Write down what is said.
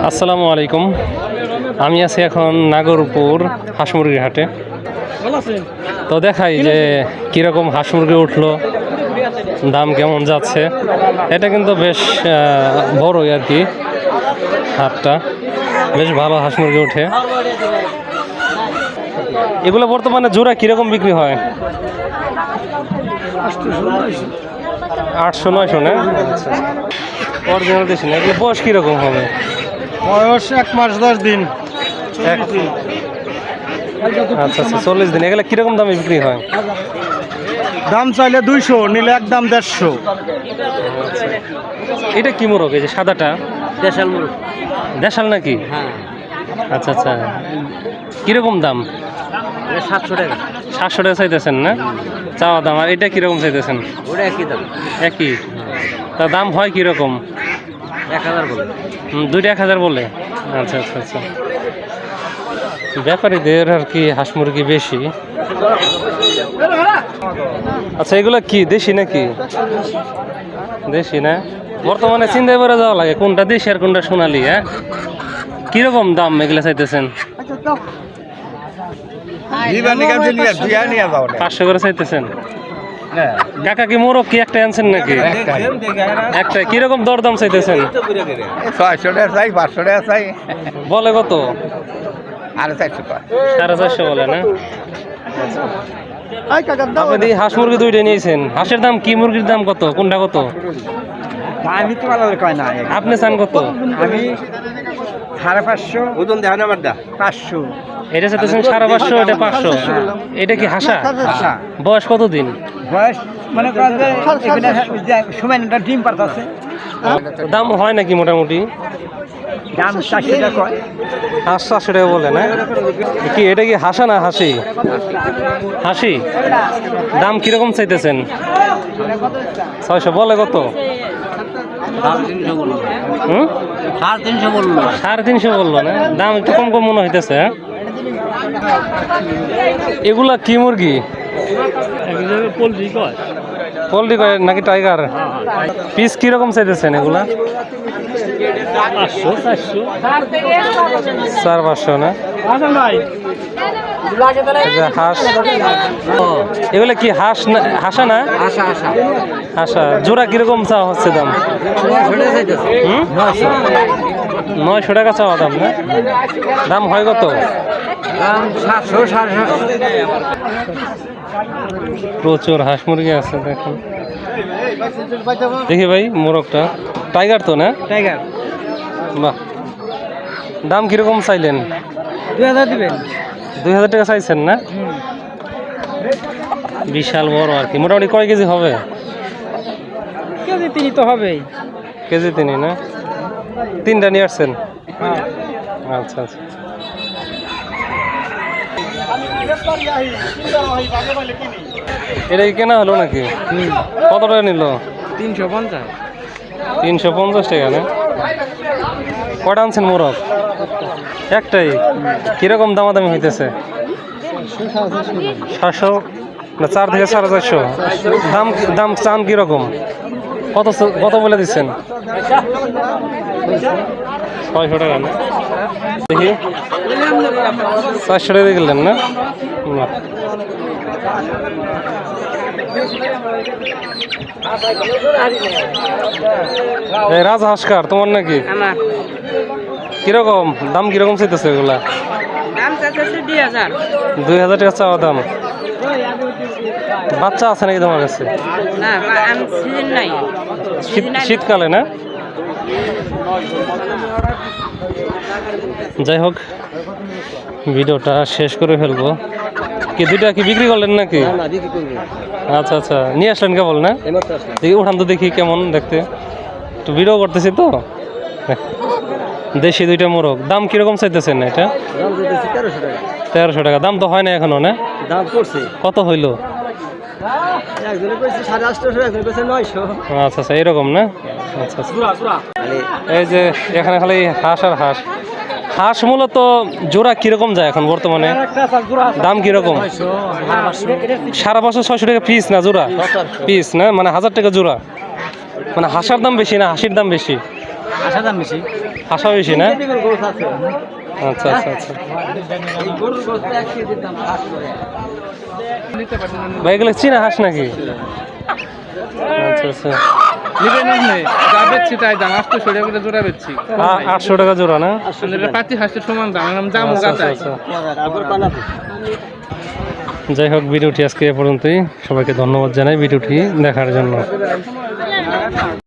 আসসালামু আলাইকুম। আমি আছি এখন নাগরপুর হাঁস মুরগির হাটে। তো দেখাই যে কীরকম হাঁস মুরগি উঠলো, দাম কেমন যাচ্ছে। এটা কিন্তু বেশ বড়ই আর কি, হাটটা বেশ ভালো হাঁস মুরগি ওঠে। এগুলো বর্তমানে জোড়া কীরকম বিক্রি হয়? 800-900 না? অরিজিনাল দেশি না। এগুলো বয়স কীরকম হবে? বয়স 1 মাস 10 দিন। আচ্ছা, 40 দিন। এগুলো কীরকম দামে বিক্রি হয়? দাম চাইলে 200, নিলে একদম 150। এটা কি মোরগ? এই যে সাদাটা দেশাল মুরগ। দেশাল নাকি? হ্যাঁ, আচ্ছা, কীরকম দাম? 700 টাকা। 700 টাকা চাইতেছেন না চাওয়া দাম? আর এটা কীরকম চাইতেছেন? ওটা একই দাম। একই? তা দাম হয় কীরকম? 1000 বলে। দুইটা 1000 বলে? আচ্ছা। ব্যাপারীদের আর কি হাঁস মুরগি বেশি। আচ্ছা, এগুলো কি দেশি নাকি? দেশি না? বর্তমানে চিন্তায় করে যাওয়া লাগে কোনটা দেশি আর কোনটা সোনালি। হ্যাঁ, কিরকম দাম এগুলো চাইতেছেন? 500 করে চাইতেছেন? কাকা কি মোরগ কি একটা আনছেন নাকি? একটা। কিরকম দরদাম চাইতেছেন? 600 টাকা চাই, 500 টাকা চাই। বলে কত? 450 টাকা। 450 বলে না? আপনি হাঁস মুরগি দুইটা নিয়েছেন। হাঁসের দাম কি, মুরগির দাম কত, কোনটা কত? আমি তো আলাদা কয় না। আপনি চান কত? আমি 550 ওজন দেখান আমার দা 500। এটা চাইতেছেন 550, এটা 500। এটা কি হাঁসা? বয়স কতদিন? বয়স মানে সময় ডিম পারতাছে। দাম হয় নাকি মোটামুটি? দাম 400 টাকা কয়। 500 টাকা বলে না? কি এটা কি হাসা না হাসি? হাসি। দাম কিরকম চাইতেছেন? 600 বলে কত? 350 বললো। 350 বললো। 350 বললো না? দাম একটু কম মনে হইতেছে। হ্যাঁ, এগুলা কি মুরগি? পোলট্রি কয় নাকি টাইগার? পিস কিরকম চাইতেছেন এগুলা? 400 না? হাঁস এগুলা কি হাঁস না? হাসা না? হাসা। জোড়া কিরকম চাওয়া হচ্ছে দাম? 900 টাকা চাওয়া দাম না? দাম হয় কত? দাম 700 750। প্রচুর হাঁস মুরগি আছে দেখুন। দেখি ভাই মোরগটা টাইগার তো না? টাইগার। বাহ, দাম কিরকম চাইলেন? 2000 দিবেন। 2000 টাকা চাইছেন না? বিশাল বড় আর কি। মোটামুটি কয় কেজি হবে? কেজি 3 তো হবেই। কেজি 3 না? 3টা নিয়ে আসছেন? আচ্ছা। এটা কি কেনা হলো নাকি? কত টাকা নিল? 350। 350 টাকা না? কটা আনছেন মোরগ? একটাই? কিরকম দামাদামি হইতেছে? 700 না 4 থেকে 450? দাম চান কিরকম? কত বলে দিচ্ছেন? 600 টাকা না? দেখি 400 টাকা গেলেন না? এই রাজহাঁস কার তোমার নাকি? কিরকম দাম কিরকম চাইতেছে এগুলা? দাম চাইতেছে 2000। 2000 টাকা চাওয়া দাম। বাচ্চা আছে নাকি তোমার কাছে? না, সিজন নাই। শীতকালে না? যাই হোক, ভিডিওটা শেষ করে ফেলবো। কি দুইটা কি বিক্রি করলেন নাকি? আচ্ছা, নিয়ে আসলেন কেবল না? দেখি উঠান তো, দেখি কেমন দেখতে। একটু ভিডিও করতেছি তো। দেশি দুইটা মোরগ। দাম কিরকম চাইতেছেন না এটা? 1300 টাকা। দাম তো হয় না এখনো না? দাম পড়ছে। কত হইলো? একজনে কইছে 850, একজনে কইছে 900। আচ্ছা, এরকম না? আচ্ছা। এই যে এখানে খালি হাঁস আর হাঁস। হাঁস মূলত জোড়া কিরকম যায় এখন বর্তমানে? দাম কিরকম? 550 600 টাকা পিস না জোড়া? পিস না, মানে 1000 টাকা জোড়া। মানে হাঁসার দাম বেশি না হাসির দাম বেশি? আশা দাম বেশি হাঁসা বেশি না? গোস আছে আচ্ছা আচ্ছা আচ্ছা। এই গরুর গোস 1 কেজির দাম 8 করে ভাই এগুলো চীনা হাঁস নাকি? আচ্ছা আচ্ছা। নিবেন আপনি যা বেচছি তাই দাম 800 টাকা করে জোড়া বেচছি 800 টাকা জোড়া না? এটা পাতি হাঁসের সমান দাম আমি দামও আচ্ছা, গাতাই আচ্ছা, আচ্ছা। তারপর বানাবো যাই হোক, ভিডিওটি আজকে এ পর্যন্তই। সবাইকে ধন্যবাদ জানাই ভিডিওটি দেখার জন্য।